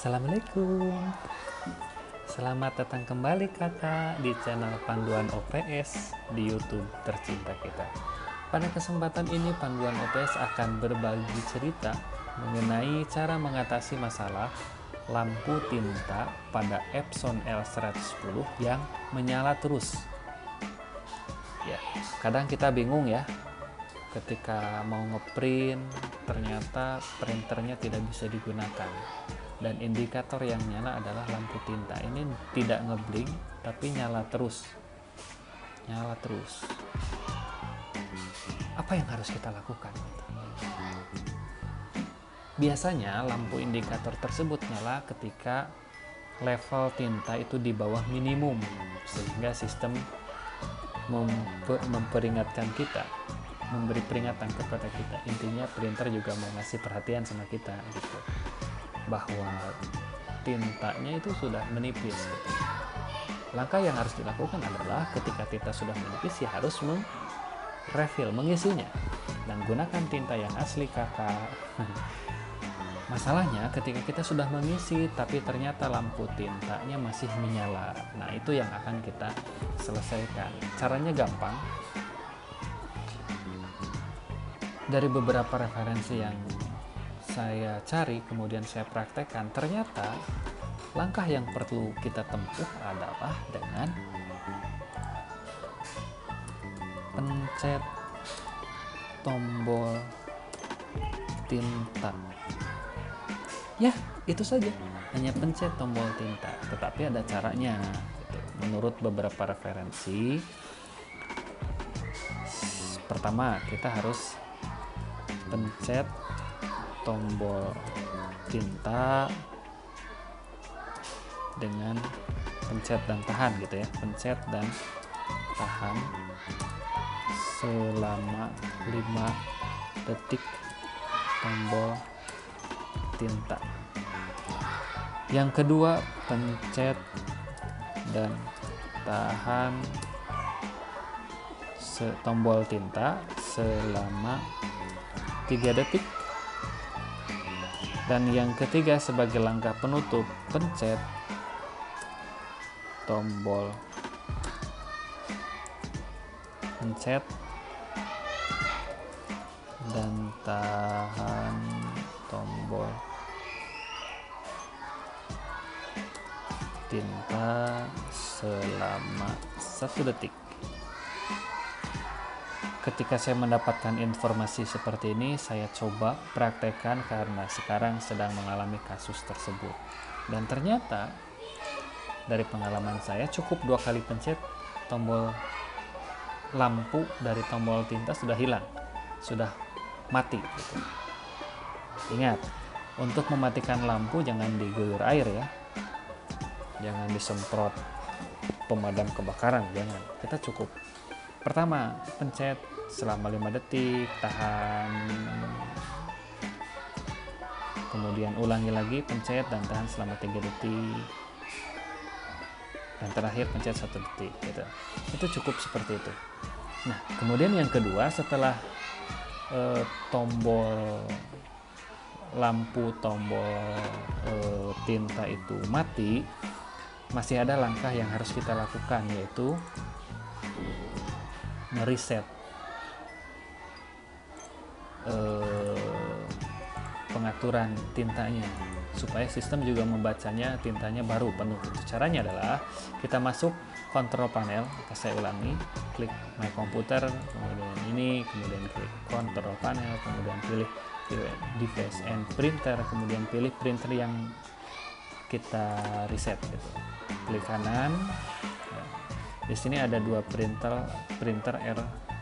Assalamualaikum. Selamat datang kembali kakak di channel Panduan OPS di YouTube tercinta kita. Pada kesempatan ini Panduan OPS akan berbagi cerita mengenai cara mengatasi masalah lampu tinta pada Epson L110 yang menyala terus. Ya, kadang kita bingung ya, ketika mau ngeprint ternyata printernya tidak bisa digunakan. Dan indikator yang nyala adalah lampu tinta. Ini tidak ngeblink tapi nyala terus. Apa yang harus kita lakukan? Biasanya lampu indikator tersebut nyala ketika level tinta itu di bawah minimum, sehingga sistem memperingatkan kita, memberi peringatan kepada kita. Intinya printer juga mau ngasih perhatian sama kita gitu, bahwa tintanya itu sudah menipis gitu. Langkah yang harus dilakukan adalah ketika tinta sudah menipis ya harus refill, mengisinya, dan gunakan tinta yang asli kakak. Masalahnya ketika kita sudah mengisi tapi ternyata lampu tintanya masih menyala, nah itu yang akan kita selesaikan. Caranya gampang. Dari beberapa referensi yang saya cari kemudian saya praktekkan, ternyata langkah yang perlu kita tempuh adalah dengan pencet tombol tinta. Ya, itu saja, hanya pencet tombol tinta. Tetapi ada caranya gitu. Menurut beberapa referensi, pertama kita harus pencet tombol tinta dengan pencet dan tahan gitu ya, pencet dan tahan selama 5 detik tombol tinta. Yang kedua, pencet dan tahan tombol tinta selama 3 detik. Dan yang ketiga, sebagai langkah penutup, pencet tombol dan tahan tombol tinta selama 1 detik. Ketika saya mendapatkan informasi seperti ini, saya coba praktekkan karena sekarang sedang mengalami kasus tersebut. Dan ternyata dari pengalaman saya, cukup 2 kali pencet, tombol lampu dari tombol tinta sudah hilang, sudah mati gitu. Ingat, untuk mematikan lampu jangan diguyur air ya, jangan disemprot pemadam kebakaran, jangan. Kita cukup pertama pencet selama 5 detik, tahan, kemudian ulangi lagi, pencet dan tahan selama 3 detik, dan terakhir pencet 1 detik gitu. Itu cukup seperti itu. Nah, kemudian yang kedua, setelah tombol tinta itu mati, masih ada langkah yang harus kita lakukan, yaitu mereset pengaturan tintanya supaya sistem juga membacanya tintanya baru penuh. Caranya adalah kita masuk control panel, saya ulangi, klik my computer, kemudian ini, kemudian klik control panel, kemudian pilih device and printer, kemudian pilih printer yang kita reset gitu. Klik kanan. Di sini ada 2 printer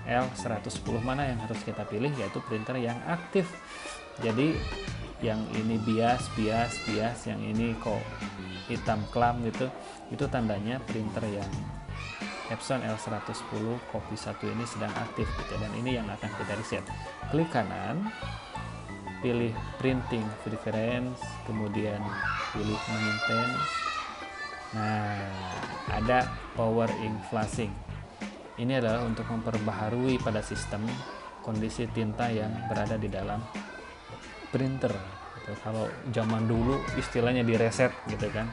L110, mana yang harus kita pilih, yaitu printer yang aktif. Jadi yang ini bias, yang ini kok hitam klam gitu, itu tandanya printer yang Epson L110 copy 1 ini sedang aktif gitu. Dan ini yang akan kita reset. Klik kanan, pilih printing preference, kemudian pilih maintenance. Nah, ada power ink flashing. Ini adalah untuk memperbaharui pada sistem kondisi tinta yang berada di dalam printer. gitu. Kalau zaman dulu istilahnya di reset gitu kan.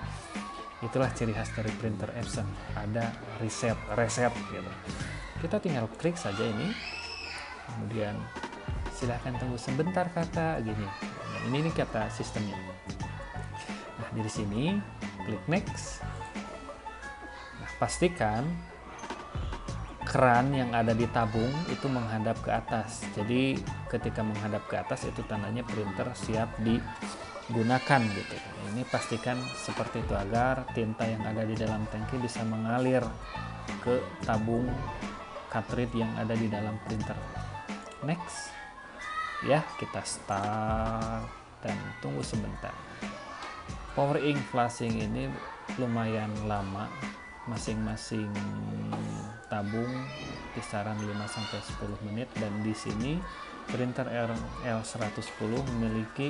Itulah ciri khas dari printer Epson, ada reset gitu. Kita tinggal klik saja ini, kemudian silahkan tunggu sebentar kakak gini. Nah, ini kata sistemnya. Nah, dari sini klik next. Nah, pastikan keran yang ada di tabung itu menghadap ke atas. Jadi ketika menghadap ke atas itu tandanya printer siap digunakan gitu. Ini pastikan seperti itu agar tinta yang ada di dalam tangki bisa mengalir ke tabung cartridge yang ada di dalam printer. Next. Ya, kita start dan tunggu sebentar. Power ink flashing ini lumayan lama. Masing-masing tabung kisaran 5-10 menit, dan di sini printer L110 memiliki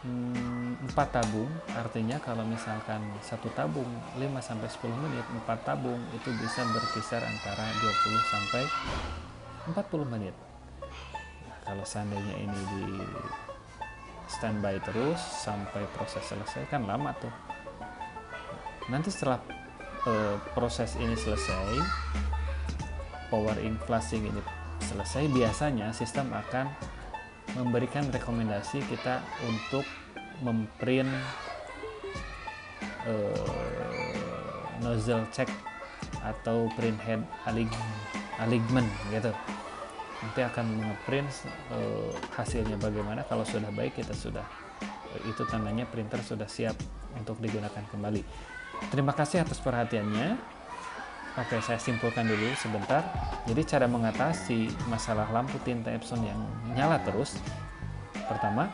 4 tabung. Artinya kalau misalkan satu tabung 5-10 menit, 4 tabung itu bisa berkisar antara 20-40 menit. Nah, kalau seandainya ini di standby terus sampai proses selesai kan lama tuh. Nanti setelah proses ini selesai, power ink flashing ini selesai, biasanya sistem akan memberikan rekomendasi kita untuk memprint nozzle check atau print head alignment gitu. Nanti akan ngeprint hasilnya bagaimana. Kalau sudah baik, kita sudah itu tandanya printer sudah siap untuk digunakan kembali. Terima kasih atas perhatiannya. Oke, saya simpulkan dulu sebentar. Jadi cara mengatasi masalah lampu tinta Epson yang nyala terus, pertama,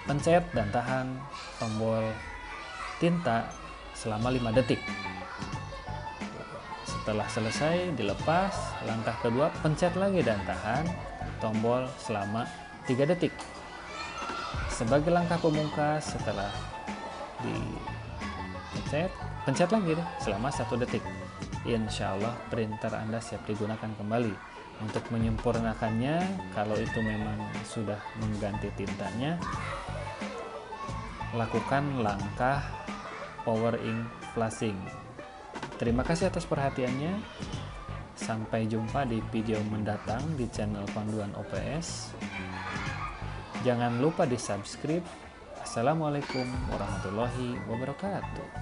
pencet dan tahan tombol tinta selama 5 detik. Setelah selesai dilepas. Langkah kedua, pencet lagi dan tahan tombol selama 3 detik. Sebagai langkah pemungkas, setelah pencet lagi deh selama 1 detik. Insya Allah printer Anda siap digunakan kembali. Untuk menyempurnakannya, kalau itu memang sudah mengganti tintanya, lakukan langkah power ink flashing. Terima kasih atas perhatiannya. Sampai jumpa di video mendatang di channel Panduan OPS. Jangan lupa di subscribe. Assalamualaikum warahmatullahi wabarakatuh.